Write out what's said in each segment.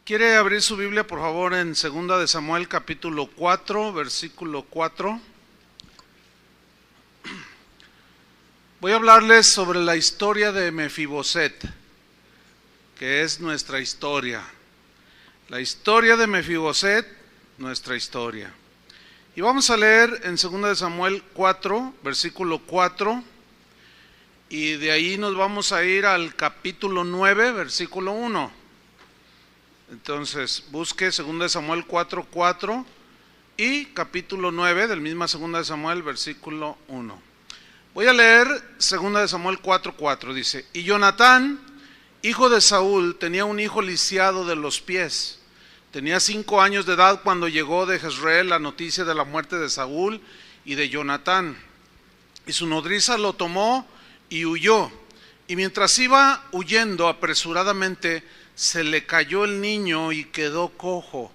¿Quiere abrir su Biblia, por favor, en 2 de Samuel, capítulo 4, versículo 4? Voy a hablarles sobre la historia de Mefiboset, que es nuestra historia. La historia de Mefiboset, nuestra historia. Y vamos a leer en 2 de Samuel 4, versículo 4, y de ahí nos vamos a ir al capítulo 9, versículo 1. Entonces, busque 2 de Samuel 4, 4 y capítulo 9 del mismo 2 de Samuel, versículo 1. Voy a leer 2 de Samuel 4, 4, dice: Y Jonatán, hijo de Saúl, tenía un hijo lisiado de los pies. Tenía 5 años de edad cuando llegó de Jezreel la noticia de la muerte de Saúl y de Jonatán. Y su nodriza lo tomó y huyó. Y mientras iba huyendo apresuradamente, se le cayó el niño y quedó cojo.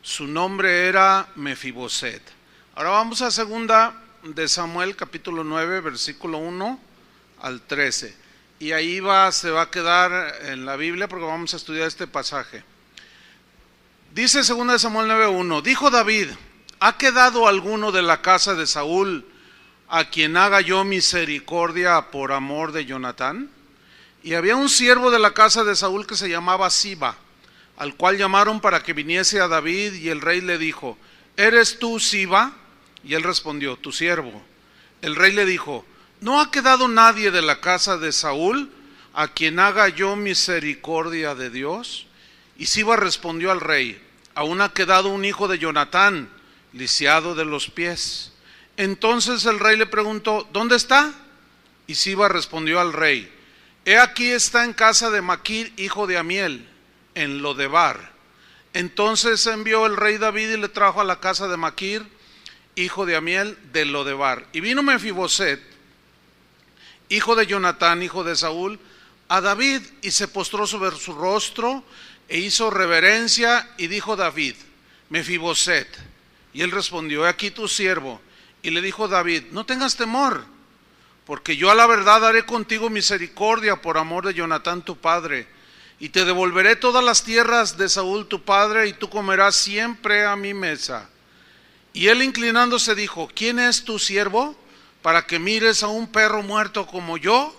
Su nombre era Mefiboset. Ahora vamos a 2 de Samuel capítulo 9 versículo 1 al 13. Y ahí se va a quedar en la Biblia porque vamos a estudiar este pasaje. Dice 2 de Samuel 9:1: Dijo David: ¿ha quedado alguno de la casa de Saúl a quien haga yo misericordia por amor de Jonatán? Y había un siervo de la casa de Saúl que se llamaba Siba, al cual llamaron para que viniese a David, y el rey le dijo: ¿eres tú Siba? Y él respondió: tu siervo. El rey le dijo: ¿no ha quedado nadie de la casa de Saúl a quien haga yo misericordia de Dios? Y Siba respondió al rey: aún ha quedado un hijo de Jonatán, lisiado de los pies. Entonces el rey le preguntó: ¿dónde está? Y Siba respondió al rey: he aquí está en casa de Maquir, hijo de Amiel, en Lodebar. Entonces envió el rey David y le trajo a la casa de Maquir, hijo de Amiel, de Lodebar. Y vino Mefiboset, hijo de Jonatán, hijo de Saúl, a David, y se postró sobre su rostro e hizo reverencia, y dijo David: Mefiboset. Y él respondió: he aquí tu siervo. Y le dijo David: no tengas temor, porque yo a la verdad haré contigo misericordia por amor de Jonatán tu padre, y te devolveré todas las tierras de Saúl tu padre, y tú comerás siempre a mi mesa. Y él, inclinándose, dijo: ¿quién es tu siervo para que mires a un perro muerto como yo?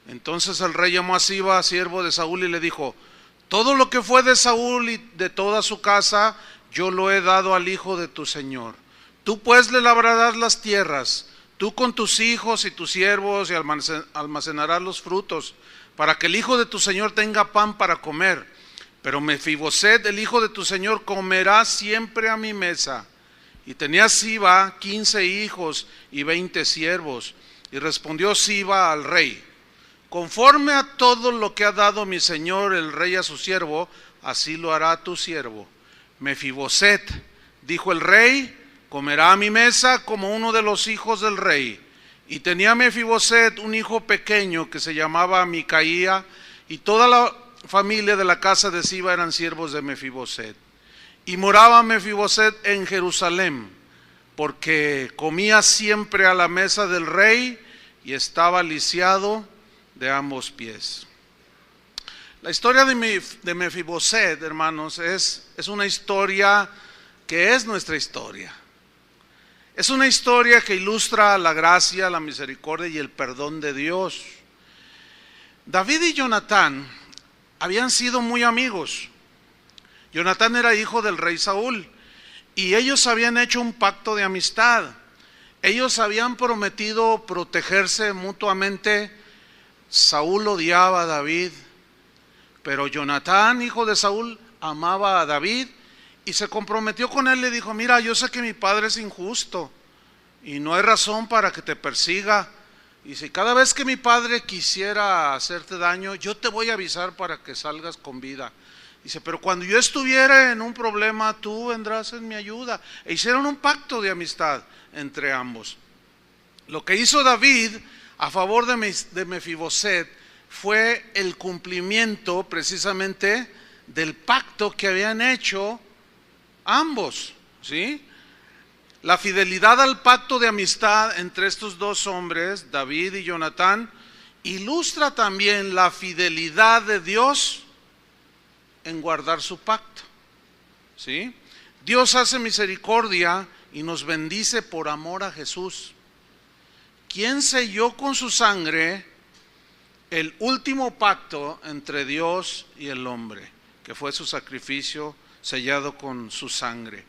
Entonces el rey llamó a Siba, siervo de Saúl, y le dijo: todo lo que fue de Saúl y de toda su casa, yo lo he dado al hijo de tu señor. Tú pues le labrarás las tierras, tú con tus hijos y tus siervos, y almacenarás los frutos, para que el hijo de tu señor tenga pan para comer. Pero Mefiboset, el hijo de tu señor, comerá siempre a mi mesa. Y tenía Siba 15 hijos y 20 siervos. Y respondió Siba al rey: conforme a todo lo que ha dado mi señor el rey a su siervo, así lo hará tu siervo. Mefiboset, dijo el rey, comerá a mi mesa como uno de los hijos del rey. Y tenía Mefiboset un hijo pequeño que se llamaba Micaía, y toda la familia de la casa de Siba eran siervos de Mefiboset. Y moraba Mefiboset en Jerusalén, porque comía siempre a la mesa del rey, y estaba lisiado de ambos pies. La historia de Mefiboset, hermanos, es una historia que es nuestra historia. Es una historia que ilustra la gracia, la misericordia y el perdón de Dios. David y Jonatán habían sido muy amigos. Jonatán era hijo del rey Saúl, y ellos habían hecho un pacto de amistad. Ellos habían prometido protegerse mutuamente. Saúl odiaba a David, pero Jonatán, hijo de Saúl, amaba a David y se comprometió con él. Le dijo: mira, yo sé que mi padre es injusto y no hay razón para que te persiga, y si cada vez que mi padre quisiera hacerte daño, yo te voy a avisar para que salgas con vida. Dice: pero cuando yo estuviera en un problema, tú vendrás en mi ayuda. E hicieron un pacto de amistad entre ambos. Lo que hizo David a favor de Mefiboset fue el cumplimiento precisamente del pacto que habían hecho ambos, ¿sí? La fidelidad al pacto de amistad entre estos dos hombres, David y Jonatán, ilustra también la fidelidad de Dios en guardar su pacto. ¿Sí? Dios hace misericordia y nos bendice por amor a Jesús, quien selló con su sangre el último pacto entre Dios y el hombre, que fue su sacrificio sellado con su sangre.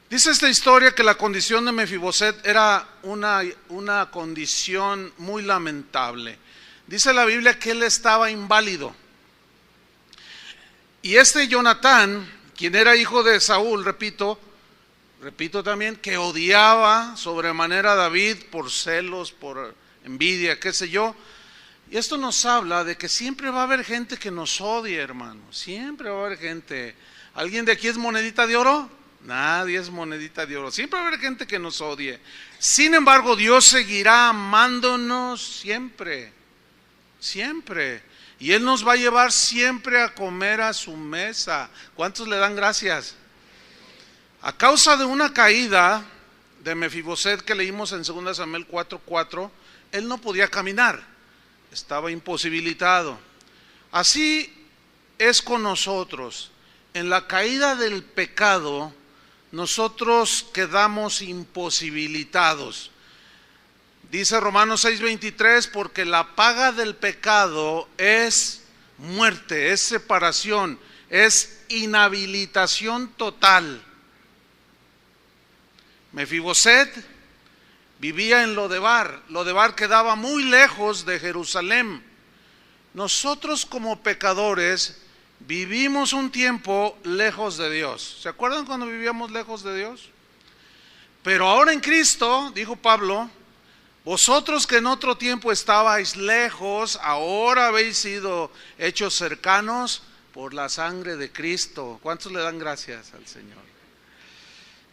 Dice esta historia que la condición de Mefiboset era una condición muy lamentable. Dice la Biblia que él estaba inválido. Y este Jonatán, quien era hijo de Saúl, repito también, que odiaba sobremanera a David por celos, por envidia, qué sé yo. Y esto nos habla de que siempre va a haber gente que nos odie, hermano. Siempre va a haber gente. ¿Alguien de aquí es monedita de oro? Nadie es monedita de oro. Siempre va a haber gente que nos odie. Sin embargo, Dios seguirá amándonos siempre. Siempre. Y Él nos va a llevar siempre a comer a su mesa. ¿Cuántos le dan gracias? A causa de una caída de Mefiboset que leímos en 2 Samuel 4:4, él no podía caminar, estaba imposibilitado. Así es con nosotros. En la caída del pecado, nosotros quedamos imposibilitados. Dice Romanos 6:23, porque la paga del pecado es muerte, es separación, es inhabilitación total. Mefiboset vivía en Lodebar. Lodebar quedaba muy lejos de Jerusalén. Nosotros como pecadores vivimos un tiempo lejos de Dios. ¿Se acuerdan cuando vivíamos lejos de Dios? Pero ahora en Cristo, dijo Pablo, vosotros que en otro tiempo estabais lejos, ahora habéis sido hechos cercanos por la sangre de Cristo. ¿Cuántos le dan gracias al Señor?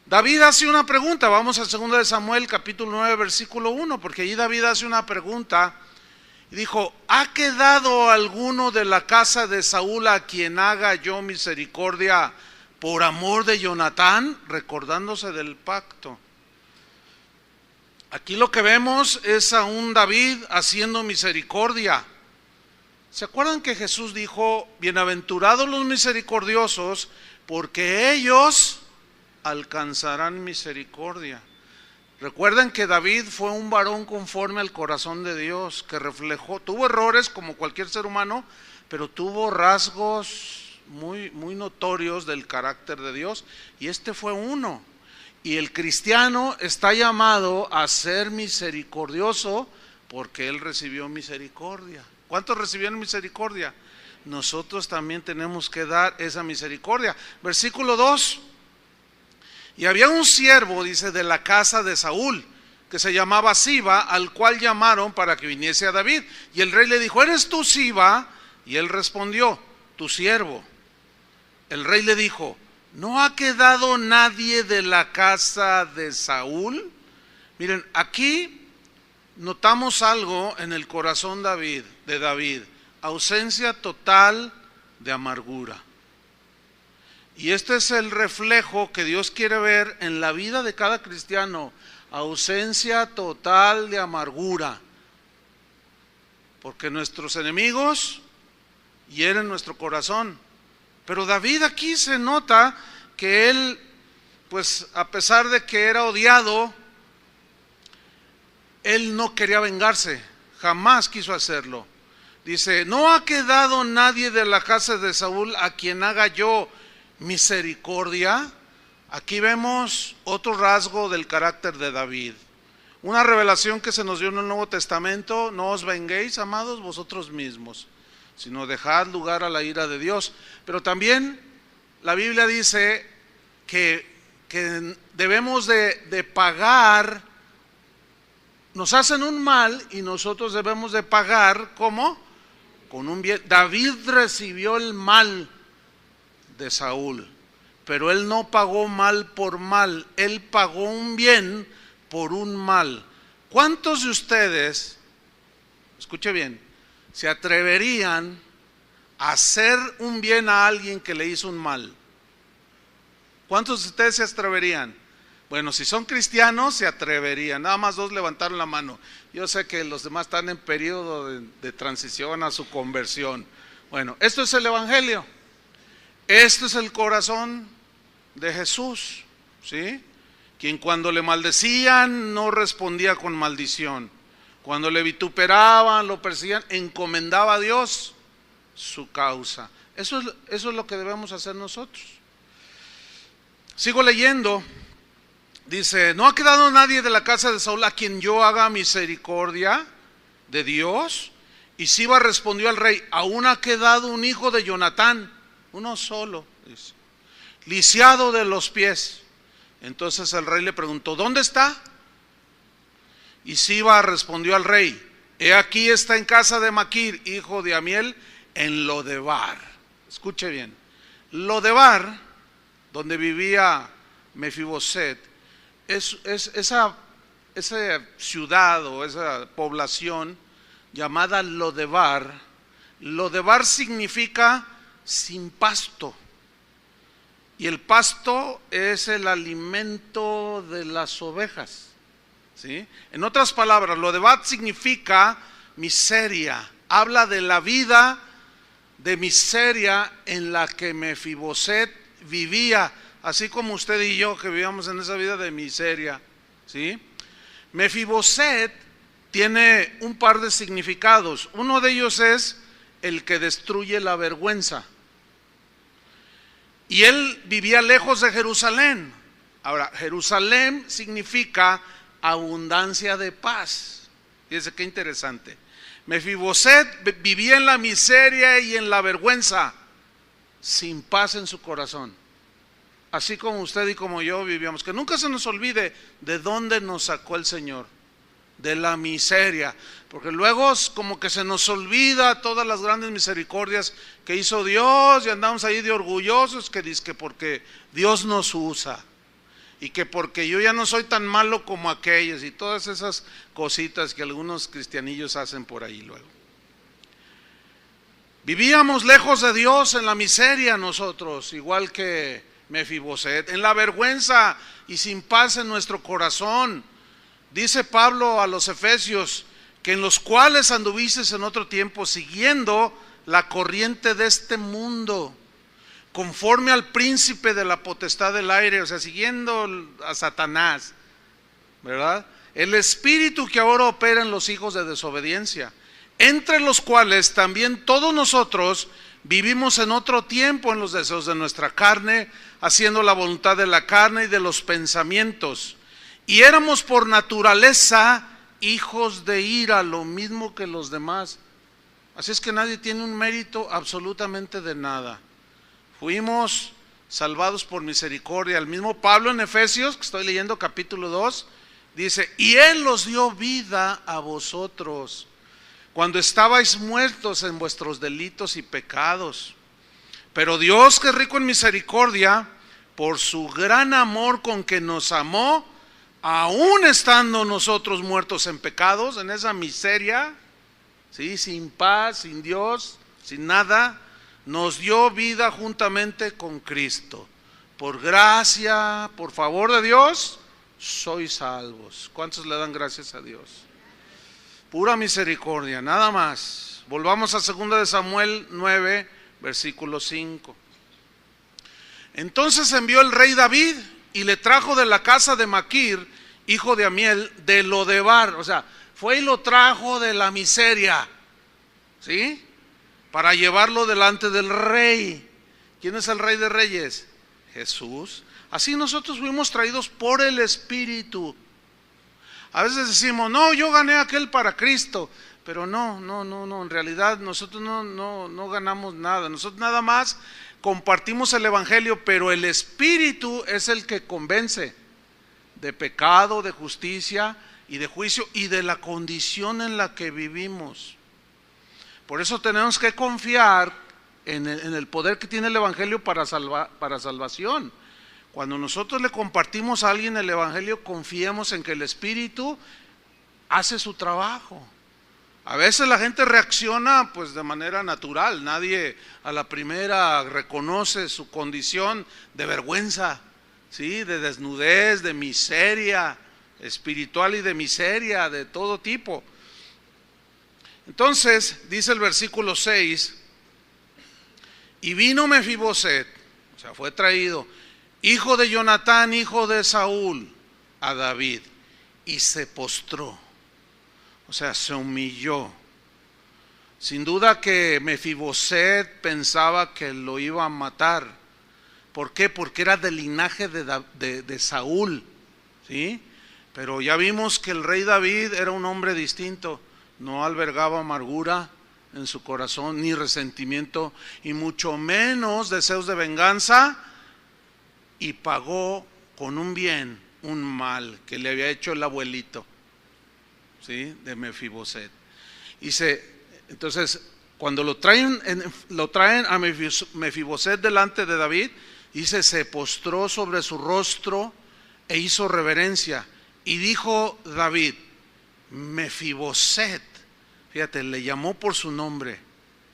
David hace una pregunta, vamos a 2 Samuel capítulo 9 versículo 1, porque allí David hace una pregunta y dijo, ¿ha quedado alguno de la casa de Saúl a quien haga yo misericordia por amor de Jonatán? Recordándose del pacto. Aquí lo que vemos es a un David haciendo misericordia. ¿Se acuerdan que Jesús dijo, bienaventurados los misericordiosos, porque ellos alcanzarán misericordia? Recuerden que David fue un varón conforme al corazón de Dios, que tuvo errores como cualquier ser humano, pero tuvo rasgos muy notorios del carácter de Dios, y este fue uno. Y el cristiano está llamado a ser misericordioso porque él recibió misericordia. ¿Cuántos recibieron misericordia? Nosotros también tenemos que dar esa misericordia. Versículo 2. Y había un siervo, dice, de la casa de Saúl, que se llamaba Siba, al cual llamaron para que viniese a David. Y el rey le dijo, ¿eres tú Siba? Y él respondió, tu siervo. El rey le dijo, ¿no ha quedado nadie de la casa de Saúl? Miren, aquí notamos algo en el corazón de David, ausencia total de amargura. Y este es el reflejo que Dios quiere ver en la vida de cada cristiano, ausencia total de amargura. Porque nuestros enemigos hieren nuestro corazón. Pero David aquí se nota que él, pues a pesar de que era odiado, él no quería vengarse, jamás quiso hacerlo. Dice, ¿no ha quedado nadie de la casa de Saúl a quien haga yo misericordia? Aquí vemos otro rasgo del carácter de David. Una revelación que se nos dio en el Nuevo Testamento, no os venguéis, amados, vosotros mismos, sino dejad lugar a la ira de Dios. Pero también la Biblia dice que debemos de pagar, nos hacen un mal y nosotros debemos de pagar, ¿cómo? Con un bien. David recibió el mal de Saúl, pero él no pagó mal por mal, él pagó un bien por un mal. ¿Cuántos de ustedes, escuche bien, se atreverían a hacer un bien a alguien que le hizo un mal? ¿Cuántos de ustedes se atreverían? Bueno, si son cristianos se atreverían. Nada más 2 levantaron la mano. Yo sé que los demás están en periodo de transición a su conversión. Bueno, esto es el evangelio. Este es el corazón de Jesús, ¿sí? Quien cuando le maldecían no respondía con maldición. Cuando le vituperaban, lo perseguían, encomendaba a Dios su causa. Eso es lo que debemos hacer nosotros. Sigo leyendo. Dice, no ha quedado nadie de la casa de Saúl a quien yo haga misericordia de Dios. Y Siba respondió al rey, aún ha quedado un hijo de Jonatán, uno solo, dice, lisiado de los pies. Entonces el rey le preguntó, ¿dónde está? Y Siba respondió al rey, he aquí está en casa de Maquir, hijo de Amiel, en Lodebar. Escuche bien, Lodebar, donde vivía Mefiboset, es esa ciudad o esa población llamada Lodebar. Lodebar significa sin pasto. Y el pasto es el alimento de las ovejas, ¿sí? En otras palabras, Lodebar significa miseria. Habla de la vida de miseria en la que Mefiboset vivía, así como usted y yo que vivíamos en esa vida de miseria, ¿sí? Mefiboset tiene un par de significados. Uno de ellos es el que destruye la vergüenza. Y él vivía lejos de Jerusalén. Ahora, Jerusalén significa abundancia de paz. Fíjense qué interesante. Mefiboset vivía en la miseria y en la vergüenza, sin paz en su corazón. Así como usted y como yo vivíamos. Que nunca se nos olvide de dónde nos sacó el Señor. De la miseria, porque luego como que se nos olvida todas las grandes misericordias que hizo Dios y andamos ahí de orgullosos que dice que porque Dios nos usa y que porque yo ya no soy tan malo como aquellos y todas esas cositas que algunos cristianillos hacen por ahí luego. Vivíamos lejos de Dios en la miseria nosotros, igual que Mefiboset, en la vergüenza y sin paz en nuestro corazón. Dice Pablo a los Efesios que en los cuales anduvisteis en otro tiempo siguiendo la corriente de este mundo, conforme al príncipe de la potestad del aire, o sea, siguiendo a Satanás, ¿verdad? El espíritu que ahora opera en los hijos de desobediencia, entre los cuales también todos nosotros vivimos en otro tiempo en los deseos de nuestra carne, haciendo la voluntad de la carne y de los pensamientos. Y éramos por naturaleza hijos de ira, lo mismo que los demás. Así es que nadie tiene un mérito absolutamente de nada. Fuimos salvados por misericordia. El mismo Pablo en Efesios, que estoy leyendo capítulo 2, dice, y Él os dio vida a vosotros, cuando estabais muertos en vuestros delitos y pecados. Pero Dios, que es rico en misericordia, por su gran amor con que nos amó, aún estando nosotros muertos en pecados, en esa miseria, ¿sí? Sin paz, sin Dios, sin nada, nos dio vida juntamente con Cristo. Por gracia, por favor de Dios, sois salvos. ¿Cuántos le dan gracias a Dios? Pura misericordia, nada más. Volvamos a 2 de Samuel 9, versículo 5. Entonces envió el rey David y le trajo de la casa de Maquir, hijo de Amiel, de Lodebar. O sea, fue y lo trajo de la miseria, ¿sí? Para llevarlo delante del rey. ¿Quién es el rey de reyes? Jesús. Así nosotros fuimos traídos por el Espíritu. A veces decimos, no, yo gané aquel para Cristo. Pero no, en realidad nosotros no ganamos nada. Nosotros nada más compartimos el Evangelio, pero el Espíritu es el que convence de pecado, de justicia y de juicio y de la condición en la que vivimos. Por eso tenemos que confiar en el poder que tiene el Evangelio para salvación. Cuando nosotros le compartimos a alguien el Evangelio, confiemos en que el Espíritu hace su trabajo. A veces la gente reacciona pues de manera natural, nadie a la primera reconoce su condición de vergüenza, ¿sí? De desnudez, de miseria espiritual y de miseria de todo tipo. Entonces, dice el versículo 6, y vino Mefiboset o sea, fue traído, hijo de Jonatán, hijo de Saúl, a David, y se postró, o sea, se humilló. Sin duda que Mefiboset pensaba que lo iba a matar. ¿Por qué? Porque era del linaje de Saúl, ¿sí? Pero ya vimos que el rey David era un hombre distinto, no albergaba amargura en su corazón, ni resentimiento, y mucho menos deseos de venganza, y pagó con un bien un mal que le había hecho el abuelito, ¿sí? De Mefiboset. Entonces, cuando lo traen a Mefiboset delante de David, dice, se postró sobre su rostro e hizo reverencia. Y dijo David, Mefiboset, fíjate, le llamó por su nombre,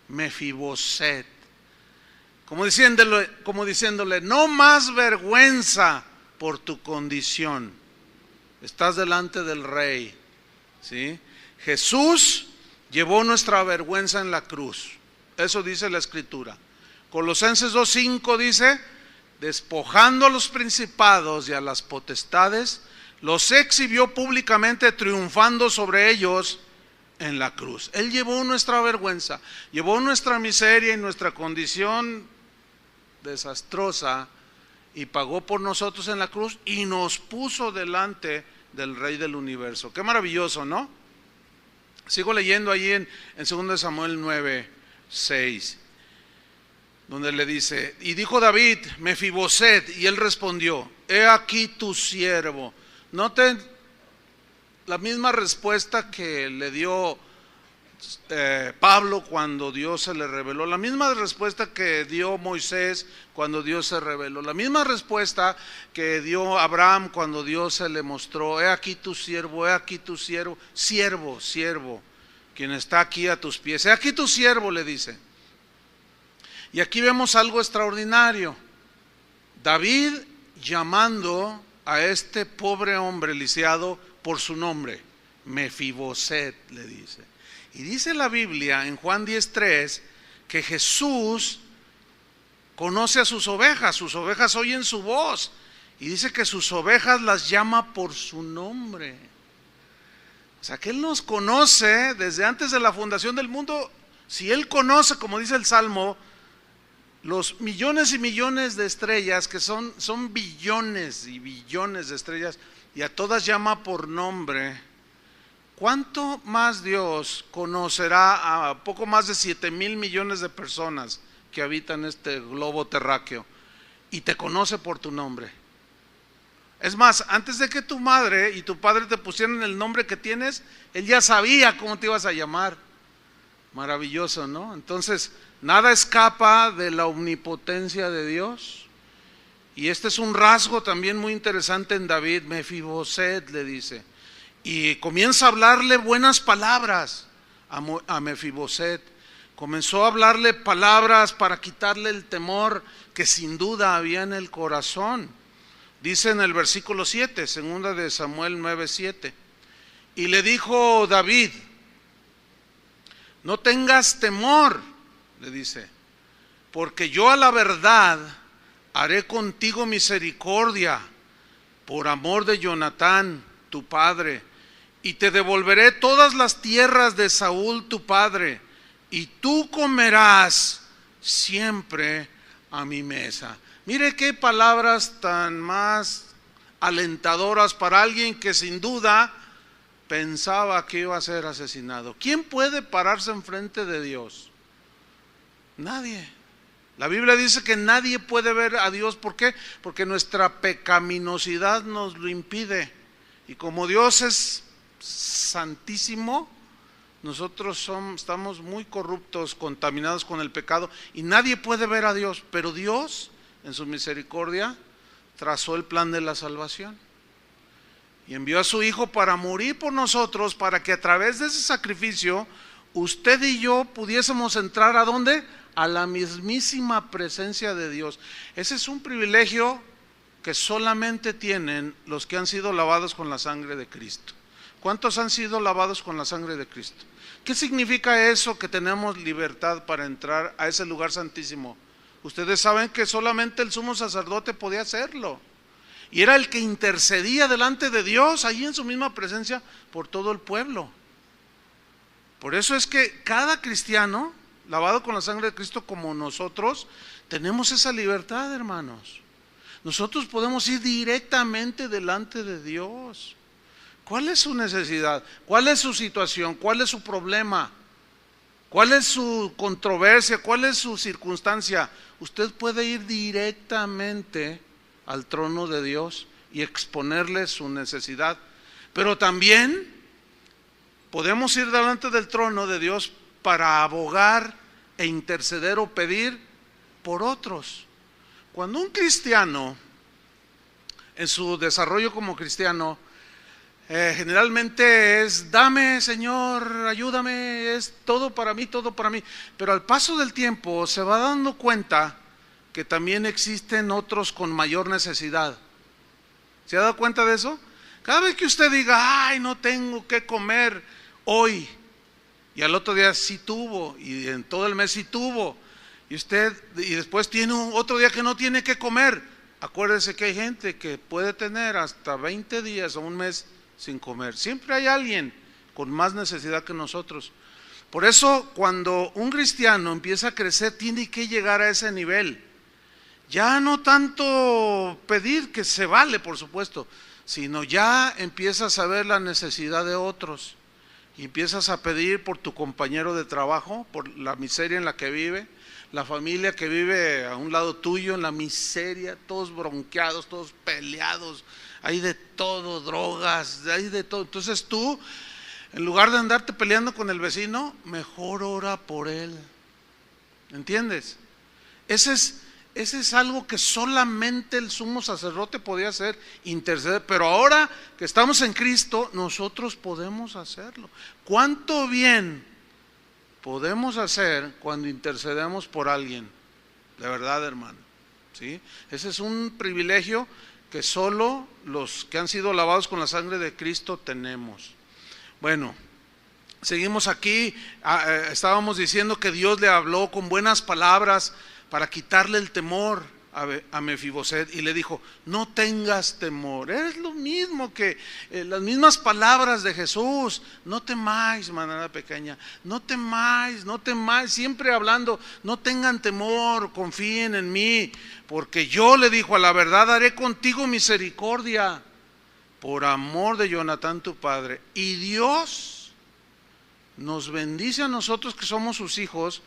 Mefiboset, como diciéndole, no más vergüenza por tu condición, estás delante del rey, ¿sí? Jesús llevó nuestra vergüenza en la cruz, eso dice la Escritura. Colosenses 2:5 dice, despojando a los principados y a las potestades, los exhibió públicamente, triunfando sobre ellos en la cruz. Él llevó nuestra vergüenza, llevó nuestra miseria y nuestra condición desastrosa, y pagó por nosotros en la cruz y nos puso delante del Rey del universo. Qué maravilloso, ¿no? Sigo leyendo allí en 2 Samuel 9:6, donde le dice, y dijo David, Mefiboset, y él respondió, he aquí tu siervo. Noten la misma respuesta que le dio Pablo cuando Dios se le reveló, la misma respuesta que dio Moisés cuando Dios se reveló, la misma respuesta que dio Abraham cuando Dios se le mostró, he aquí tu siervo, siervo, quien está aquí a tus pies, he aquí tu siervo, le dice. Y aquí vemos algo extraordinario, David llamando a este pobre hombre lisiado por su nombre, Mefiboset, le dice. Y dice la Biblia en Juan 10:3 que Jesús conoce a sus ovejas oyen su voz, y dice que sus ovejas las llama por su nombre. O sea que Él nos conoce desde antes de la fundación del mundo. Si Él conoce, como dice el Salmo, los millones y millones de estrellas, que son billones y billones de estrellas, y a todas llama por nombre, ¿cuánto más Dios conocerá a poco más de 7,000 millones de personas que habitan este globo terráqueo, y te conoce por tu nombre? Es más, antes de que tu madre y tu padre te pusieran el nombre que tienes, Él ya sabía cómo te ibas a llamar. Maravilloso, ¿no? Entonces, nada escapa de la omnipotencia de Dios. Y este es un rasgo también muy interesante en David. Mefiboset, le dice, y comienza a hablarle buenas palabras a Mefiboset. Comenzó a hablarle palabras para quitarle el temor que sin duda había en el corazón. Dice en el versículo 7, 2 Samuel 9:7, y le dijo David, no tengas temor, le dice, porque yo a la verdad haré contigo misericordia por amor de Jonatán, tu padre, y te devolveré todas las tierras de Saúl, tu padre, y tú comerás siempre a mi mesa. Mire qué palabras tan más alentadoras para alguien que sin duda pensaba que iba a ser asesinado. ¿Quién puede pararse enfrente de Dios? Nadie. La Biblia dice que nadie puede ver a Dios. ¿Por qué? Porque nuestra pecaminosidad nos lo impide. Y como Dios es santísimo, nosotros estamos muy corruptos, contaminados con el pecado, y nadie puede ver a Dios. Pero Dios, en su misericordia, trazó el plan de la salvación y envió a su Hijo para morir por nosotros, para que a través de ese sacrificio usted y yo pudiésemos entrar ¿a dónde? A la mismísima presencia de Dios. Ese es un privilegio que solamente tienen los que han sido lavados con la sangre de Cristo. ¿Cuántos han sido lavados con la sangre de Cristo? ¿Qué significa eso, que tenemos libertad para entrar a ese lugar santísimo? Ustedes saben que solamente el sumo sacerdote podía hacerlo. Y era el que intercedía delante de Dios, ahí en su misma presencia, por todo el pueblo. Por eso es que cada cristiano, lavado con la sangre de Cristo como nosotros, tenemos esa libertad, hermanos. Nosotros podemos ir directamente delante de Dios. ¿Cuál es su necesidad? ¿Cuál es su situación? ¿Cuál es su problema? ¿Cuál es su controversia? ¿Cuál es su circunstancia? Usted puede ir directamente al trono de Dios y exponerle su necesidad. Pero también podemos ir delante del trono de Dios para abogar e interceder o pedir por otros. Cuando un cristiano, en su desarrollo como cristiano, generalmente es: dame, Señor, ayúdame, es todo para mí, todo para mí. Pero al paso del tiempo se va dando cuenta que también existen otros con mayor necesidad. ¿Se ha dado cuenta de eso? Cada vez que usted diga: ay, no tengo que comer hoy, y al otro día sí tuvo, y en todo el mes sí tuvo, y después tiene otro día que no tiene que comer. Acuérdese que hay gente que puede tener hasta 20 días o un mes sin comer. Siempre hay alguien con más necesidad que nosotros. Por eso, cuando un cristiano empieza a crecer, tiene que llegar a ese nivel. Ya no tanto pedir, que se vale, por supuesto, sino ya empiezas a ver la necesidad de otros. Y empiezas a pedir por tu compañero de trabajo, por la miseria en la que vive, la familia que vive a un lado tuyo en la miseria, todos bronqueados, todos peleados, hay de todo, drogas, hay de todo. Entonces tú, en lugar de andarte peleando con el vecino, mejor ora por él. ¿Entiendes? Ese es algo que solamente el sumo sacerdote podía hacer, interceder. Pero ahora que estamos en Cristo, nosotros podemos hacerlo. ¿Cuánto bien podemos hacer cuando intercedemos por alguien? De verdad, hermano. ¿Sí? Ese es un privilegio que solo los que han sido lavados con la sangre de Cristo tenemos. Bueno, seguimos aquí. Estábamos diciendo que Dios le habló con buenas palabras para quitarle el temor a Mefiboset, y le dijo: no tengas temor. Es lo mismo que las mismas palabras de Jesús: no temáis, manada pequeña, no temáis, no temáis, siempre hablando: no tengan temor, confíen en mí, porque yo, le dijo, a la verdad haré contigo misericordia, por amor de Jonatán tu padre. Y Dios nos bendice a nosotros que somos sus hijos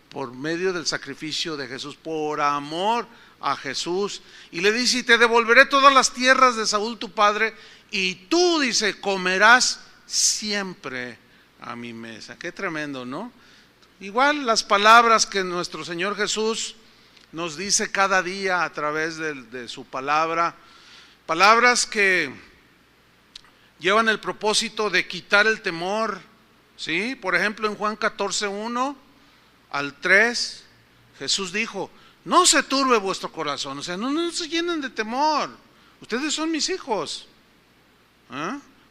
por medio del sacrificio de Jesús, por amor a Jesús. Y le dice: y te devolveré todas las tierras de Saúl tu padre, y tú, dice, comerás siempre a mi mesa. Qué tremendo, ¿no? Igual las palabras que nuestro Señor Jesús nos dice cada día a través de su palabra, palabras que llevan el propósito de quitar el temor, ¿sí? Por ejemplo, en Juan 14:1 al 3, Jesús dijo: no se turbe vuestro corazón. O sea, no se llenen de temor. Ustedes son mis hijos.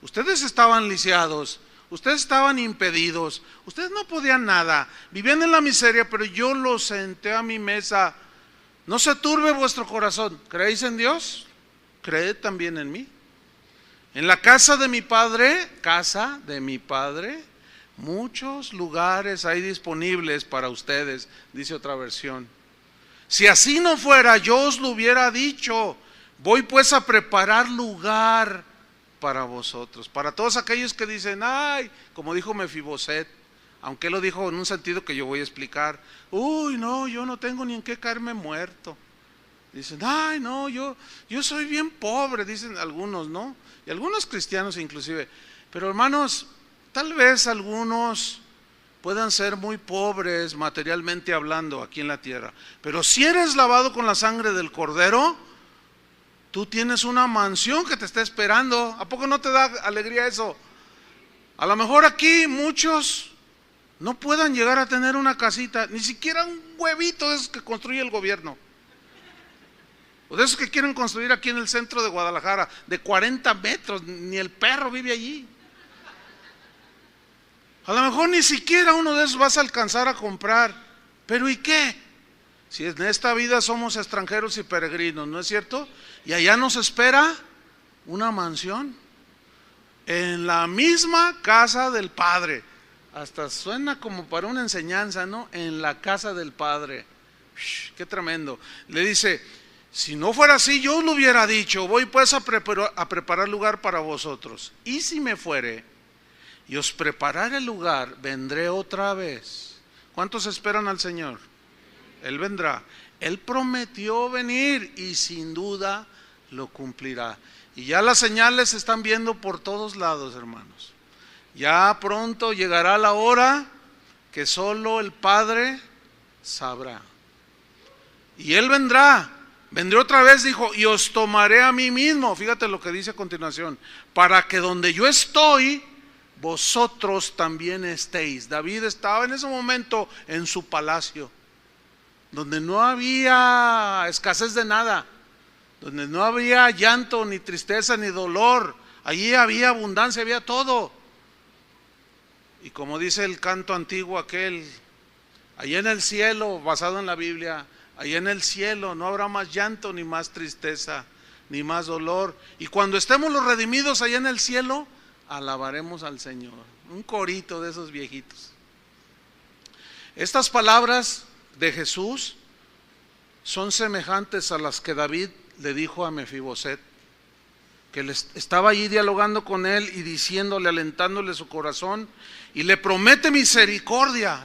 Ustedes estaban lisiados, ustedes estaban impedidos, ustedes no podían nada, vivían en la miseria, pero yo los senté a mi mesa. No se turbe vuestro corazón. ¿Creéis en Dios? Creed también en mí. En la casa de mi Padre, muchos lugares hay disponibles para ustedes, dice otra versión. Si así no fuera, yo os lo hubiera dicho. Voy pues a preparar lugar para vosotros. Para todos aquellos que dicen: ay, como dijo Mefiboset, aunque él lo dijo en un sentido que yo voy a explicar: uy, no, yo no tengo ni en qué caerme muerto. Dicen: ay, no, yo soy bien pobre, dicen algunos, ¿no? Y algunos cristianos inclusive. Pero hermanos, tal vez algunos puedan ser muy pobres materialmente hablando aquí en la tierra, pero si eres lavado con la sangre del Cordero, tú tienes una mansión que te está esperando. ¿A poco no te da alegría eso? A lo mejor aquí muchos no puedan llegar a tener una casita, ni siquiera un huevito de esos que construye el gobierno, o de esos que quieren construir aquí en el centro de Guadalajara, de 40 metros, ni el perro vive allí. A lo mejor ni siquiera uno de esos vas a alcanzar a comprar. Pero ¿y qué? Si en esta vida somos extranjeros y peregrinos, ¿no es cierto? Y allá nos espera una mansión en la misma casa del Padre. Hasta suena como para una enseñanza, ¿no? En la casa del Padre. Qué tremendo. Le dice, si no fuera así, yo lo hubiera dicho, voy pues a preparar lugar para vosotros. Y si me fuere y os prepararé el lugar, vendré otra vez. ¿Cuántos esperan al Señor? Él vendrá. Él prometió venir y sin duda lo cumplirá. Y ya las señales se están viendo por todos lados, hermanos. Ya pronto llegará la hora que solo el Padre sabrá. Y Él vendrá. Vendré otra vez, dijo, y os tomaré a mí mismo. Fíjate lo que dice a continuación. Para que donde yo estoy, vosotros también estéis. David estaba en ese momento en su palacio, donde no había escasez de nada, donde no había llanto, ni tristeza, ni dolor. Allí había abundancia, había todo. Y como dice el canto antiguo aquel, allá en el cielo, basado en la Biblia, allá en el cielo no habrá más llanto, ni más tristeza, ni más dolor. Y cuando estemos los redimidos allá en el cielo, alabaremos al Señor. Un corito de esos viejitos. Estas palabras de Jesús son semejantes a las que David le dijo a Mefiboset, que estaba allí dialogando con él y diciéndole, alentándole su corazón, y le promete misericordia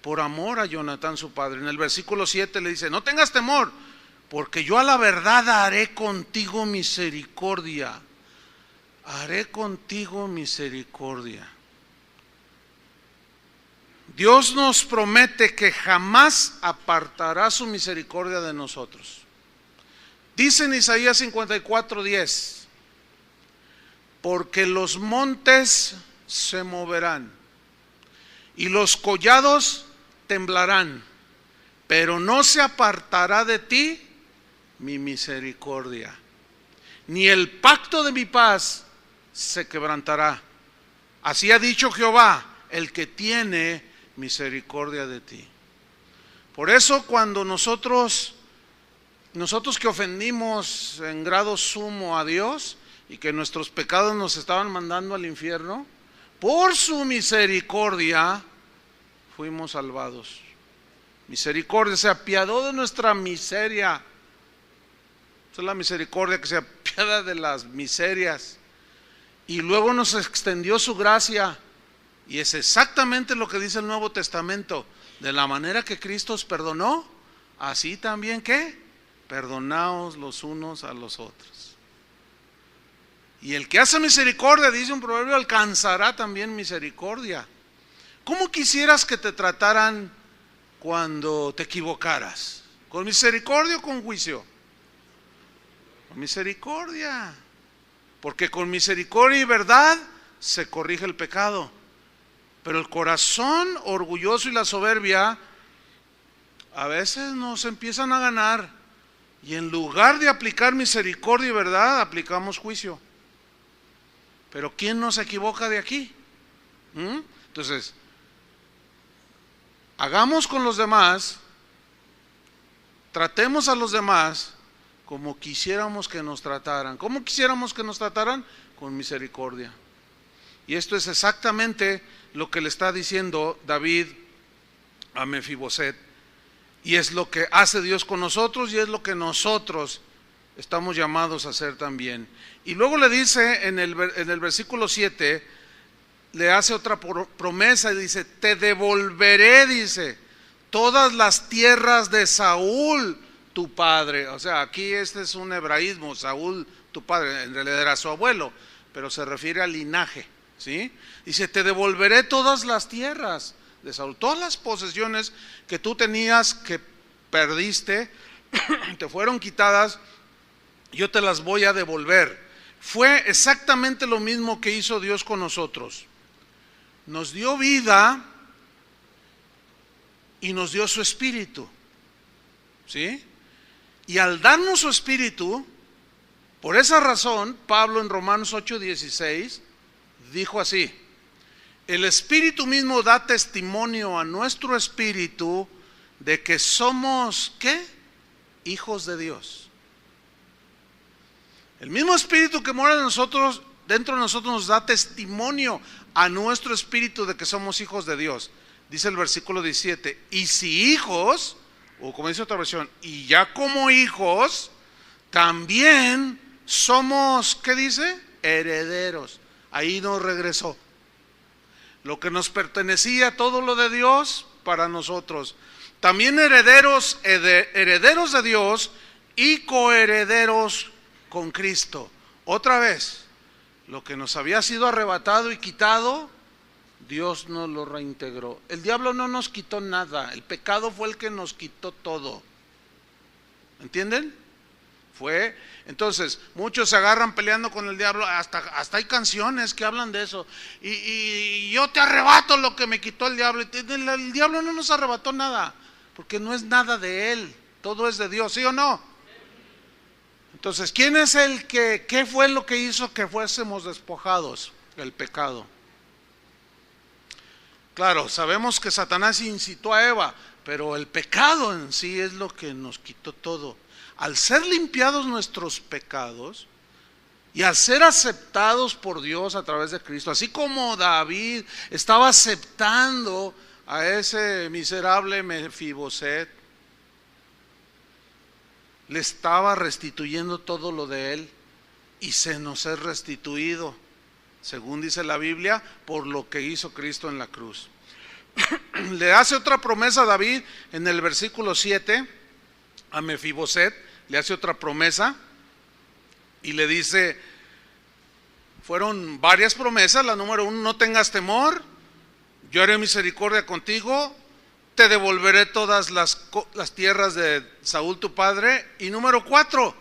por amor a Jonatán su padre. En el versículo 7 le dice, no tengas temor, porque yo a la verdad haré contigo misericordia. Haré contigo misericordia. Dios nos promete que jamás apartará su misericordia de nosotros. Dice en Isaías 54:10, porque los montes se moverán y los collados temblarán, pero no se apartará de ti mi misericordia, ni el pacto de mi paz se quebrantará. Así ha dicho Jehová, el que tiene misericordia de ti. Por eso cuando nosotros que ofendimos en grado sumo a Dios y que nuestros pecados nos estaban mandando al infierno, por su misericordia fuimos salvados. Misericordia, se apiadó de nuestra miseria. Esa es la misericordia, que se apiada de las miserias. Y luego nos extendió su gracia. Y es exactamente lo que dice el Nuevo Testamento. De la manera que Cristo os perdonó, así también, ¿qué? Perdonaos los unos a los otros. Y el que hace misericordia, dice un proverbio, alcanzará también misericordia. ¿Cómo quisieras que te trataran cuando te equivocaras? ¿Con misericordia o con juicio? Con misericordia. Porque con misericordia y verdad se corrige el pecado. Pero el corazón orgulloso y la soberbia a veces nos empiezan a ganar. Y en lugar de aplicar misericordia y verdad, aplicamos juicio. Pero ¿quién nos equivoca de aquí? Entonces, hagamos con los demás, tratemos a los demás como quisiéramos que nos trataran. ¿Cómo quisiéramos que nos trataran? Con misericordia. Y esto es exactamente lo que le está diciendo David a Mefiboset. Y es lo que hace Dios con nosotros y es lo que nosotros estamos llamados a hacer también. Y luego le dice en el versículo 7, le hace otra promesa y dice, te devolveré, dice, todas las tierras de Saúl, tu padre. O sea, aquí este es un hebraísmo, Saúl, tu padre, en realidad era su abuelo, pero se refiere al linaje, ¿sí? Dice, te devolveré todas las tierras de Saúl, todas las posesiones que tú tenías, que perdiste, te fueron quitadas, yo te las voy a devolver. Fue exactamente lo mismo que hizo Dios con nosotros. Nos dio vida y nos dio su espíritu, ¿sí? Y al darnos su espíritu, por esa razón, Pablo en Romanos 8:16 dijo así: el Espíritu mismo da testimonio a nuestro espíritu de que somos, ¿qué? Hijos de Dios. El mismo espíritu que mora en nosotros, dentro de nosotros, nos da testimonio a nuestro espíritu de que somos hijos de Dios. Dice el versículo 17, y si hijos, o como dice otra versión, y ya como hijos, también somos, ¿qué dice? Herederos. Ahí nos regresó. Lo que nos pertenecía, todo lo de Dios, para nosotros. También herederos de Dios y coherederos con Cristo. Otra vez, lo que nos había sido arrebatado y quitado, Dios nos lo reintegró. El diablo no nos quitó nada, el pecado fue el que nos quitó todo. ¿Entienden? Entonces, muchos se agarran peleando con el diablo, hasta hay canciones que hablan de eso. Y yo te arrebato lo que me quitó el diablo. El diablo no nos arrebató nada, porque no es nada de él, todo es de Dios, ¿sí o no? Entonces, ¿quién es el que, qué fue lo que hizo que fuésemos despojados? El pecado. Claro, sabemos que Satanás incitó a Eva, pero el pecado en sí es lo que nos quitó todo. Al ser limpiados nuestros pecados y al ser aceptados por Dios a través de Cristo, así como David estaba aceptando a ese miserable Mefiboset, le estaba restituyendo todo lo de él, y se nos es restituido, según dice la Biblia, por lo que hizo Cristo en la cruz. Le hace otra promesa a David en el versículo 7 a Mefiboset. Le hace otra promesa y le dice, fueron varias promesas. La número 1, no tengas temor, yo haré misericordia contigo, te devolveré todas las tierras de Saúl tu padre. Y número 4,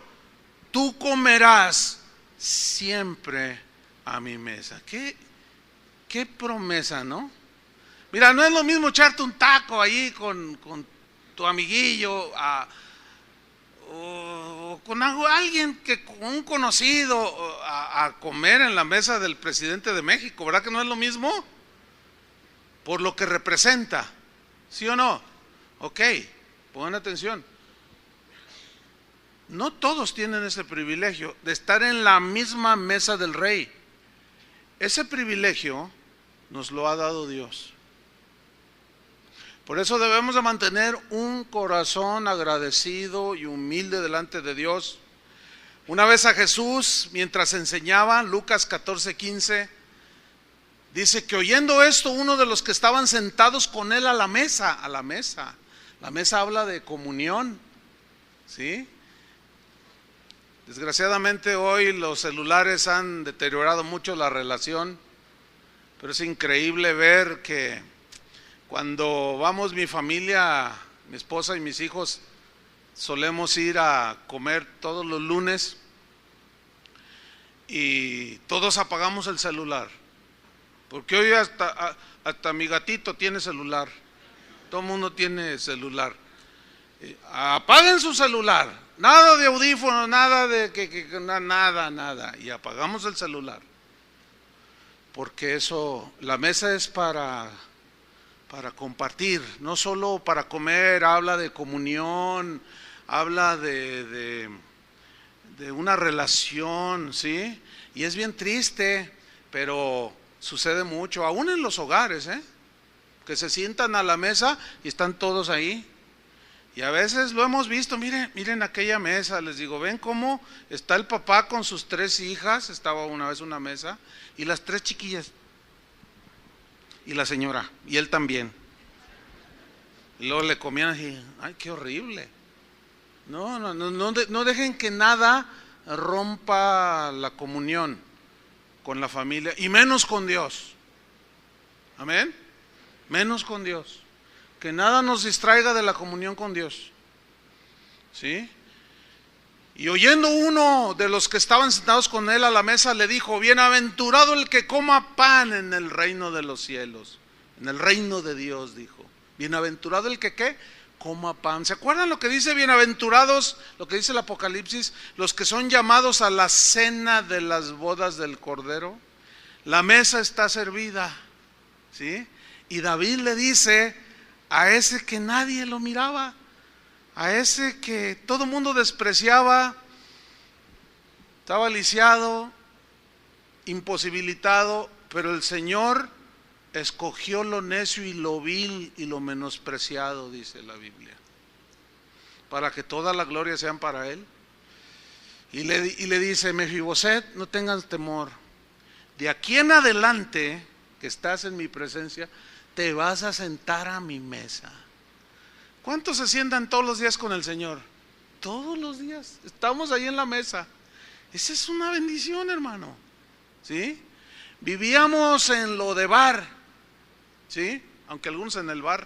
tú comerás siempre a mi mesa. ¿Qué promesa, no? Mira, no es lo mismo echarte un taco ahí con tu amiguillo o con alguien que con un conocido a comer en la mesa del presidente de México, ¿verdad que no es lo mismo? Por lo que representa, ¿sí o no? Ok, pongan atención. No todos tienen ese privilegio de estar en la misma mesa del rey. Ese privilegio nos lo ha dado Dios. Por eso debemos de mantener un corazón agradecido y humilde delante de Dios. Una vez a Jesús, mientras enseñaba, Lucas 14:15, dice que oyendo esto, uno de los que estaban sentados con él a la mesa. La mesa habla de comunión, ¿sí? Desgraciadamente hoy los celulares han deteriorado mucho la relación, pero es increíble ver que cuando vamos mi familia, mi esposa y mis hijos, solemos ir a comer todos los lunes y todos apagamos el celular, porque hoy hasta mi gatito tiene celular, todo el mundo tiene celular. Apaguen su celular, nada de audífonos, nada de nada, y apagamos el celular, porque la mesa es para compartir, no solo para comer, habla de comunión, habla de una relación, ¿sí? Y es bien triste, pero sucede mucho, aún en los hogares, que se sientan a la mesa y están todos ahí. Y a veces lo hemos visto, miren aquella mesa, les digo, ven cómo está el papá con sus 3 hijas, estaba una vez una mesa, y las 3 chiquillas. Y la señora, y él también. Y luego le comían así, ay, qué horrible. No dejen que nada rompa la comunión con la familia, y menos con Dios. Amén. Menos con Dios. Que nada nos distraiga de la comunión con Dios. ¿Sí? Y oyendo uno de los que estaban sentados con él a la mesa, le dijo, bienaventurado el que coma pan en el reino de los cielos. En el reino de Dios, dijo. Bienaventurado el que, ¿qué? Coma pan. ¿Se acuerdan lo que dice bienaventurados? Lo que dice el Apocalipsis. Los que son llamados a la cena de las bodas del Cordero. La mesa está servida. ¿Sí? Y David le dice a ese que nadie lo miraba, a ese que todo el mundo despreciaba, estaba lisiado, imposibilitado, pero el Señor escogió lo necio y lo vil y lo menospreciado, dice la Biblia, para que toda la gloria sean para Él. Y le dice: Mefiboset, no tengas temor, de aquí en adelante que estás en mi presencia, te vas a sentar a mi mesa. ¿Cuántos se sientan todos los días con el Señor? Todos los días, estamos ahí en la mesa. Esa es una bendición, hermano, ¿sí? Vivíamos en lo de bar, ¿sí? Aunque algunos en el bar.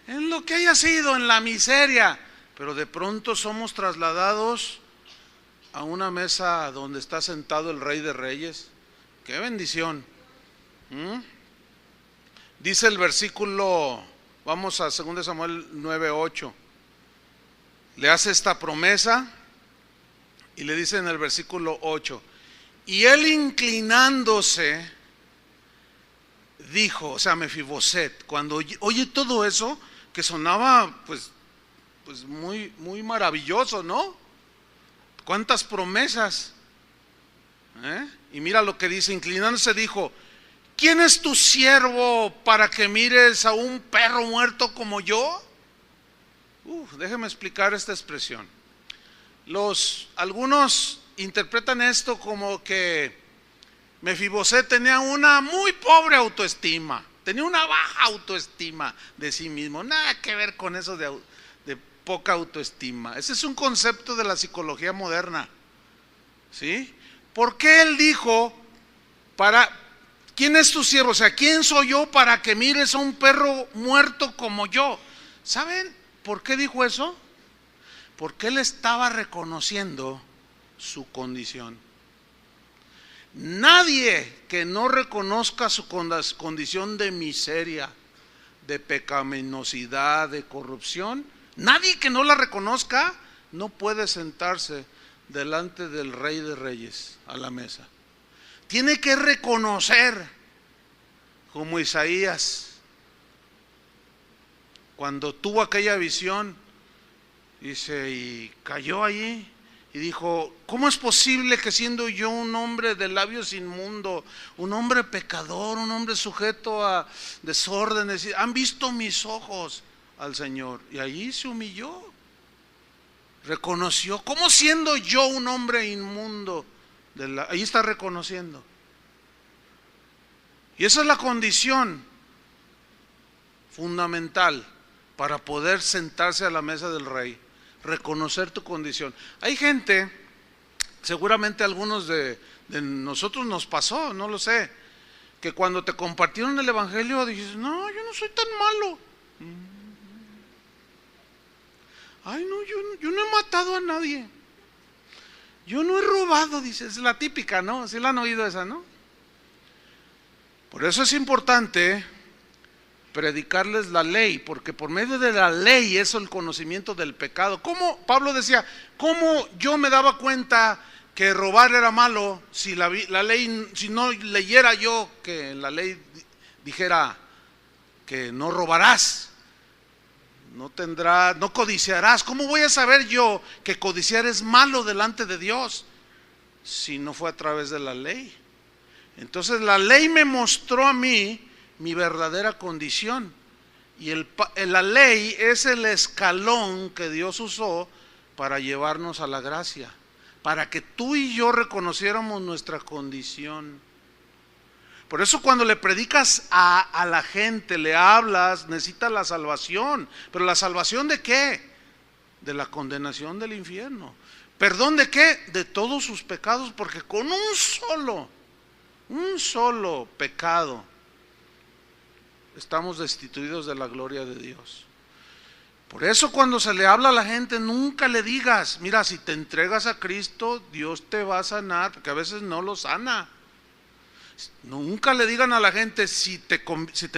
En lo que haya sido, en la miseria. Pero de pronto somos trasladados a una mesa donde está sentado el Rey de Reyes. ¡Qué bendición! Dice el versículo, vamos a 2 Samuel 9:8. Le hace esta promesa y le dice en el versículo 8: y él inclinándose dijo, o sea, Mefiboset, cuando oye todo eso, que sonaba pues muy, muy maravilloso, ¿no? ¿Cuántas promesas? Y mira lo que dice, inclinándose dijo: ¿quién es tu siervo para que mires a un perro muerto como yo? Déjeme explicar esta expresión. Algunos interpretan esto como que Mefiboset tenía una muy pobre autoestima, tenía una baja autoestima de sí mismo, nada que ver con eso de poca autoestima. Ese es un concepto de la psicología moderna, ¿sí? ¿Por qué él dijo, ¿quién es tu siervo? O sea, ¿quién soy yo para que mires a un perro muerto como yo? ¿Saben por qué dijo eso? Porque él estaba reconociendo su condición. Nadie que no reconozca su condición de miseria, de pecaminosidad, de corrupción, nadie que no la reconozca no puede sentarse delante del Rey de Reyes a la mesa. Tiene que reconocer, como Isaías, cuando tuvo aquella visión, dice, y cayó allí y dijo: ¿cómo es posible que siendo yo un hombre de labios inmundo, un hombre pecador, un hombre sujeto a desórdenes, han visto mis ojos al Señor? Y allí se humilló, reconoció, ¿cómo siendo yo un hombre inmundo? Ahí está reconociendo. Y esa es la condición fundamental para poder sentarse a la mesa del Rey, reconocer tu condición. Hay gente, seguramente algunos de nosotros nos pasó, no lo sé, que cuando te compartieron el evangelio dices: no, yo no soy tan malo. Ay, no, yo no he matado a nadie, yo no he robado, dice. Es la típica, ¿no? ¿Sí la han oído esa, no? Por eso es importante predicarles la ley, porque por medio de la ley es el conocimiento del pecado. ¿Cómo? Pablo decía, ¿cómo yo me daba cuenta que robar era malo si la ley, si no leyera yo que la ley dijera que no robarás, no codiciarás? ¿Cómo voy a saber yo que codiciar es malo delante de Dios si no fue a través de la ley? Entonces la ley me mostró a mí mi verdadera condición, y la ley es el escalón que Dios usó para llevarnos a la gracia, para que tú y yo reconociéramos nuestra condición. Por eso cuando le predicas a la gente, le hablas, necesita la salvación. ¿Pero la salvación de qué? De la condenación del infierno. ¿Perdón de qué? De todos sus pecados, porque con un solo pecado estamos destituidos de la gloria de Dios. Por eso cuando se le habla a la gente, nunca le digas: mira, si te entregas a Cristo, Dios te va a sanar, porque a veces no lo sana. Nunca le digan a la gente: si te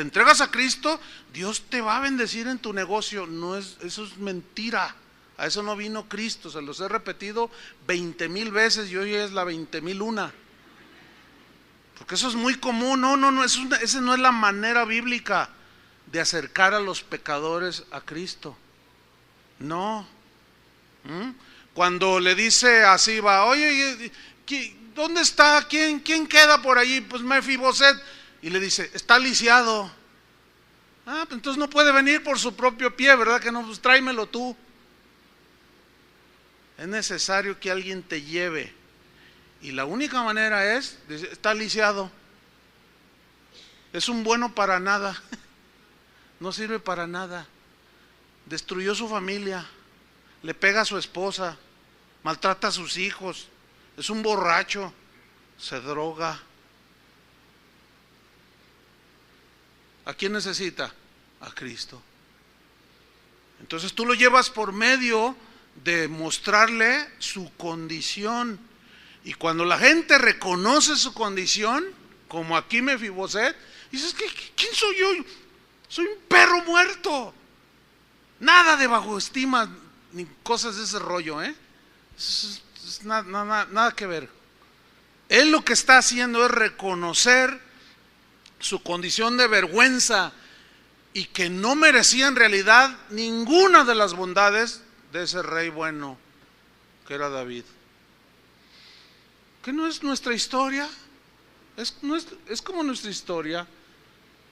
entregas a Cristo, Dios te va a bendecir en tu negocio. No es, eso es mentira. A eso no vino Cristo. Se los he repetido 20,000 veces y hoy es la 20,001. Porque eso es muy común. No, esa no es la manera bíblica de acercar a los pecadores a Cristo. No. Cuando le dice a Siba, oye, ¿dónde está? ¿Quién queda por allí? Pues Mefiboset. Y le dice, está lisiado. Pues entonces no puede venir por su propio pie, ¿verdad que no? Pues tráemelo tú. Es necesario que alguien te lleve. Y la única manera es, está lisiado. Es un bueno para nada. No sirve para nada. Destruyó su familia. Le pega a su esposa. Maltrata a sus hijos. Es un borracho. Se droga. ¿A quién necesita? A Cristo. Entonces tú lo llevas por medio de mostrarle su condición. Y cuando la gente reconoce su condición, como aquí Mefiboset, dices, ¿quién soy yo? Soy un perro muerto. Nada de bajo estima ni cosas de ese rollo, nada que ver. Él lo que está haciendo es reconocer su condición de vergüenza y que no merecía en realidad ninguna de las bondades de ese rey bueno que era David. ¿Qué no es nuestra historia? Es como nuestra historia.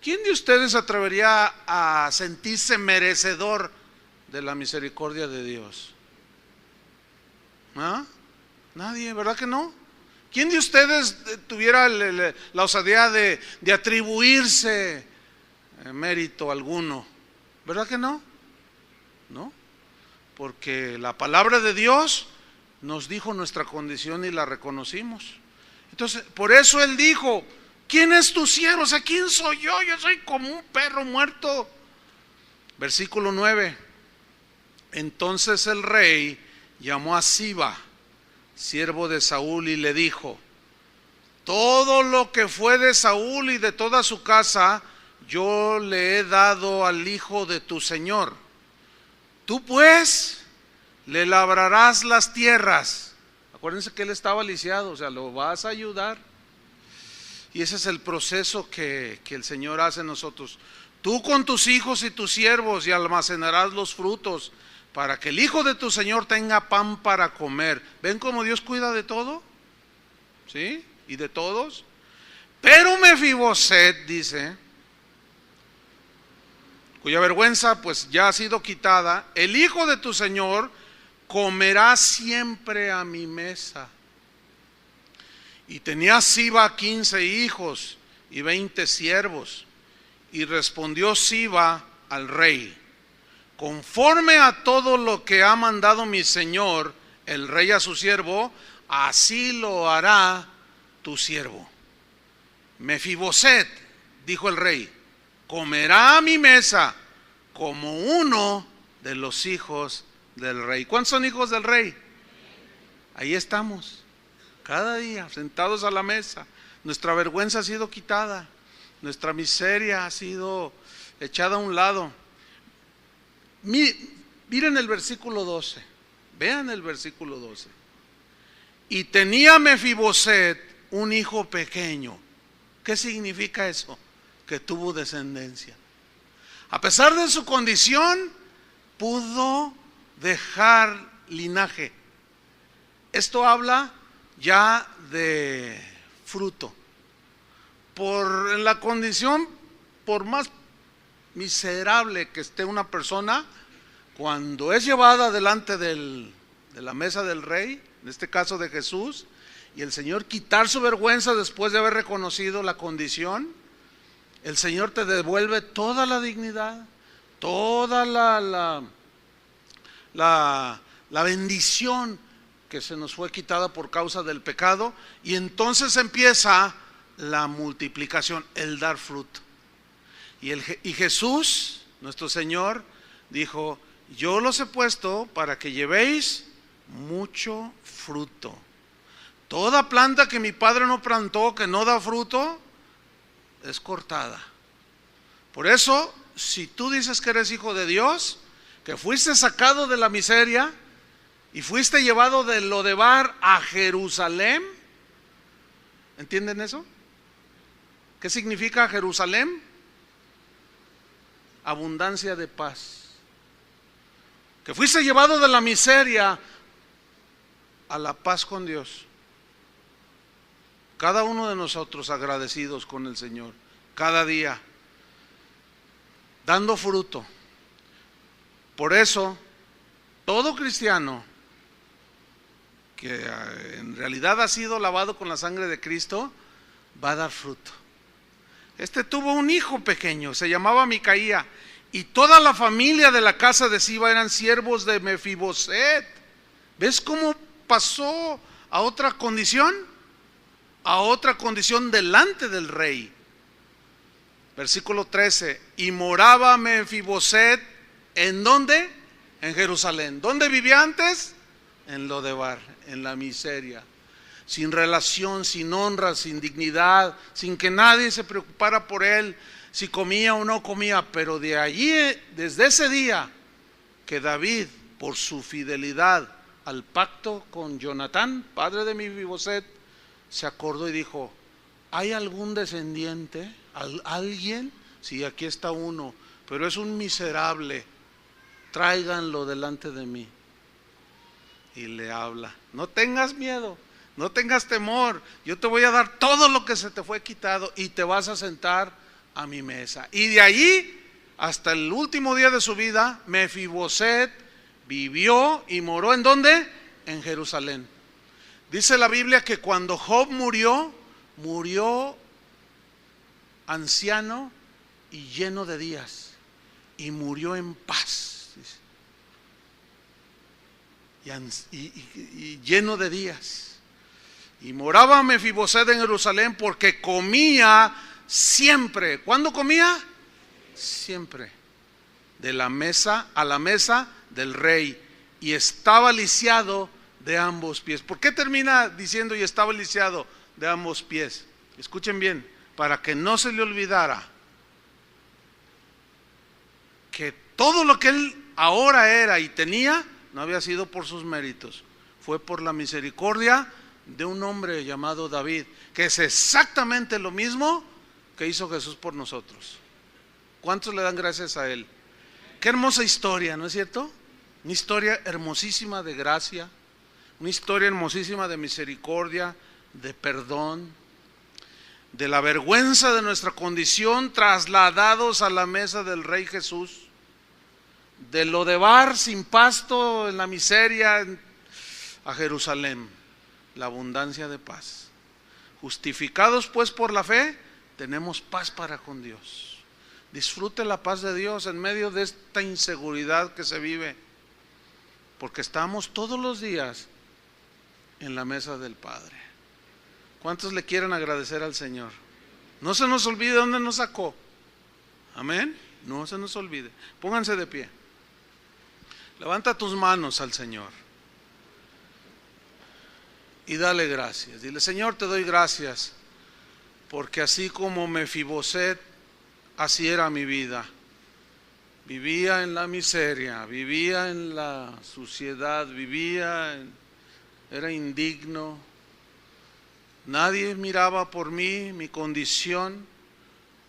¿Quién de ustedes se atrevería a sentirse merecedor de la misericordia de Dios? Nadie, ¿verdad que no? ¿Quién de ustedes tuviera la osadía de atribuirse mérito alguno? ¿Verdad que no? ¿No? Porque la palabra de Dios nos dijo nuestra condición y la reconocimos. Entonces, por eso Él dijo, ¿quién es tu siervo? O sea, ¿quién soy yo? Yo soy como un perro muerto. Versículo 9. Entonces el rey llamó a Siba, siervo de Saúl, y le dijo, todo lo que fue de Saúl y de toda su casa, yo le he dado al hijo de tu señor. Tú pues le labrarás las tierras. Acuérdense que él estaba lisiado, o sea, lo vas a ayudar. Y ese es el proceso que el Señor hace en nosotros. Tú con tus hijos y tus siervos y almacenarás los frutos para que el hijo de tu Señor tenga pan para comer. ¿Ven cómo Dios cuida de todo? ¿Sí? Y de todos. Pero Mefiboset, dice, cuya vergüenza pues ya ha sido quitada, el hijo de tu Señor comerá siempre a mi mesa. Y tenía Siba 15 hijos y 20 siervos. Y respondió Siba al rey, conforme a todo lo que ha mandado mi señor, el rey a su siervo, así lo hará tu siervo. Mefiboset, dijo el rey, comerá a mi mesa como uno de los hijos del rey. ¿Cuántos son hijos del rey? Ahí estamos, cada día sentados a la mesa. Nuestra vergüenza ha sido quitada, nuestra miseria ha sido echada a un lado. Miren el versículo 12, vean el versículo 12. Y tenía Mefiboset un hijo pequeño. ¿Qué significa eso? Que tuvo descendencia. A pesar de su condición, pudo dejar linaje. Esto habla ya de fruto. Por la condición, por más miserable que esté una persona, cuando es llevada delante de la mesa del rey, en este caso de Jesús, y el Señor quitar su vergüenza después de haber reconocido la condición, el Señor te devuelve toda la dignidad, toda la bendición que se nos fue quitada por causa del pecado, y entonces empieza la multiplicación, el dar fruto. Y Jesús, nuestro Señor, dijo, yo los he puesto para que llevéis mucho fruto. Toda planta que mi Padre no plantó, que no da fruto, es cortada. Por eso, si tú dices que eres hijo de Dios, que fuiste sacado de la miseria y fuiste llevado de Lodebar a Jerusalén, ¿entienden eso? ¿Qué significa Jerusalén? Abundancia de paz. Que fuiste llevado de la miseria a la paz con Dios. Cada uno de nosotros agradecidos con el Señor, cada día, dando fruto. Por eso, todo cristiano que en realidad ha sido lavado con la sangre de Cristo, va a dar fruto. Este tuvo un hijo pequeño, se llamaba Micaía, y toda la familia de la casa de Siba eran siervos de Mefiboset. ¿Ves cómo pasó a otra condición? A otra condición delante del rey. Versículo 13, y moraba Mefiboset, ¿en dónde? En Jerusalén. ¿Dónde vivía antes? En Lodebar, en la miseria, sin relación, sin honra, sin dignidad, sin que nadie se preocupara por él, si comía o no comía. Pero de allí, desde ese día que David, por su fidelidad al pacto con Jonatán, padre de Mefiboset, se acordó y dijo: ¿hay algún descendiente? ¿Alguien? Sí, aquí está uno, pero es un miserable, tráiganlo delante de mí. Y le habla: no tengas miedo, no tengas temor, yo te voy a dar todo lo que se te fue quitado y te vas a sentar a mi mesa. Y de allí hasta el último día de su vida, Mefiboset vivió y moró ¿en dónde? En Jerusalén. Dice la Biblia que cuando Job murió, murió anciano y lleno de días, y murió en paz, y lleno de días. Y moraba Mefiboset en Jerusalén porque comía siempre. ¿Cuándo comía? Siempre. De la mesa a la mesa del rey, y estaba lisiado de ambos pies. ¿Por qué termina diciendo y estaba lisiado de ambos pies? Escuchen bien, para que no se le olvidara que todo lo que él ahora era y tenía no había sido por sus méritos, fue por la misericordia de un hombre llamado David, que es exactamente lo mismo que hizo Jesús por nosotros. ¿Cuántos le dan gracias a él? Qué hermosa historia, ¿no es cierto? Una historia hermosísima de gracia, una historia hermosísima de misericordia, de perdón, de la vergüenza de nuestra condición, trasladados a la mesa del Rey Jesús, de Lodebar sin pasto en la miseria a Jerusalén, la abundancia de paz. Justificados pues por la fe, tenemos paz para con Dios. Disfrute la paz de Dios en medio de esta inseguridad que se vive, porque estamos todos los días en la mesa del Padre. ¿Cuántos le quieren agradecer al Señor? No se nos olvide dónde nos sacó. Amén. No se nos olvide. Pónganse de pie. Levanta tus manos al Señor y dale gracias. Dile: Señor, te doy gracias, porque así como Mefiboset, así era mi vida. Vivía en la miseria, vivía en la suciedad, era indigno. Nadie miraba por mí, mi condición,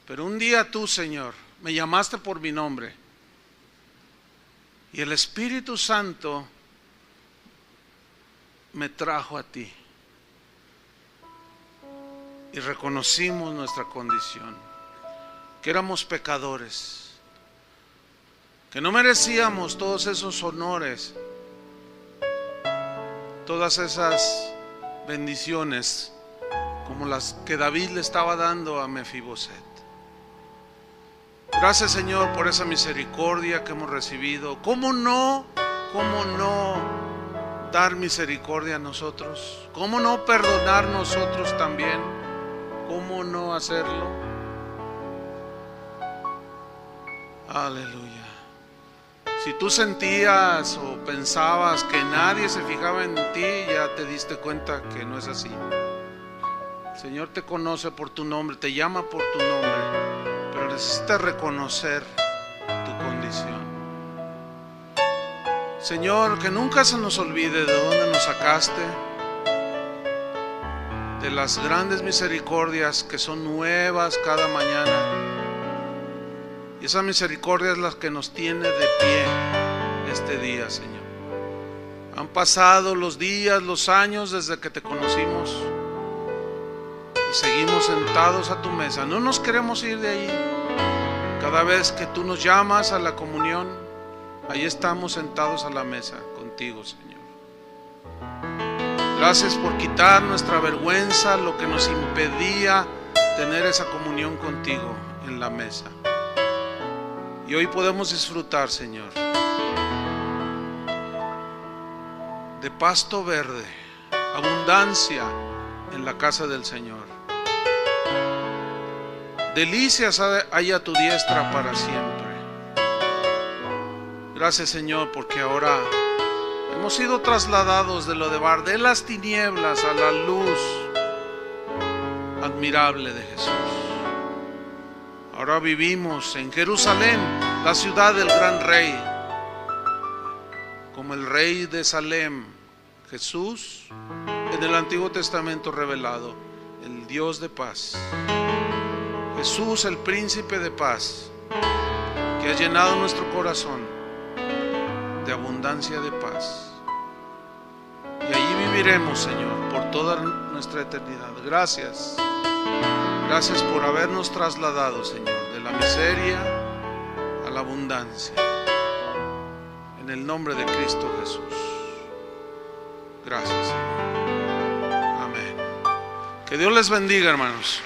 pero un día tú, Señor, me llamaste por mi nombre, y el Espíritu Santo me trajo a ti, y reconocimos nuestra condición, que éramos pecadores, que no merecíamos todos esos honores, todas esas bendiciones como las que David le estaba dando a Mefiboset. Gracias, Señor, por esa misericordia que hemos recibido. ¿Cómo no dar misericordia a nosotros? ¿Cómo no perdonar nosotros también? ¿Cómo no hacerlo? Aleluya. Si tú sentías o pensabas que nadie se fijaba en ti, ya te diste cuenta que no es así. El Señor te conoce por tu nombre, te llama por tu nombre, pero necesitas reconocer tu condición. Señor, que nunca se nos olvide de dónde nos sacaste. de las grandes misericordias que son nuevas cada mañana. Y esa misericordia es la que nos tiene de pie este día, Señor. Han pasado los días, los años desde que te conocimos y seguimos sentados a tu mesa. No nos queremos ir de ahí. Cada vez que tú nos llamas a la comunión, ahí estamos sentados a la mesa contigo, Señor. Gracias por quitar nuestra vergüenza, lo que nos impedía tener esa comunión contigo en la mesa. Y hoy podemos disfrutar, Señor, de pasto verde, abundancia en la casa del Señor. Delicias hay a tu diestra para siempre. Gracias, Señor, porque ahora hemos sido trasladados de lo de las tinieblas a la luz admirable de Jesús. Ahora vivimos en Jerusalén, la ciudad del gran rey, como el rey de Salem, Jesús, en el Antiguo Testamento revelado, el Dios de paz. Jesús, el príncipe de paz, que ha llenado nuestro corazón de abundancia de paz. Y allí viviremos, Señor, por toda nuestra eternidad. Gracias. Gracias por habernos trasladado, Señor, de la miseria a la abundancia. En el nombre de Cristo Jesús. Gracias, Señor. Amén. Que Dios les bendiga, hermanos.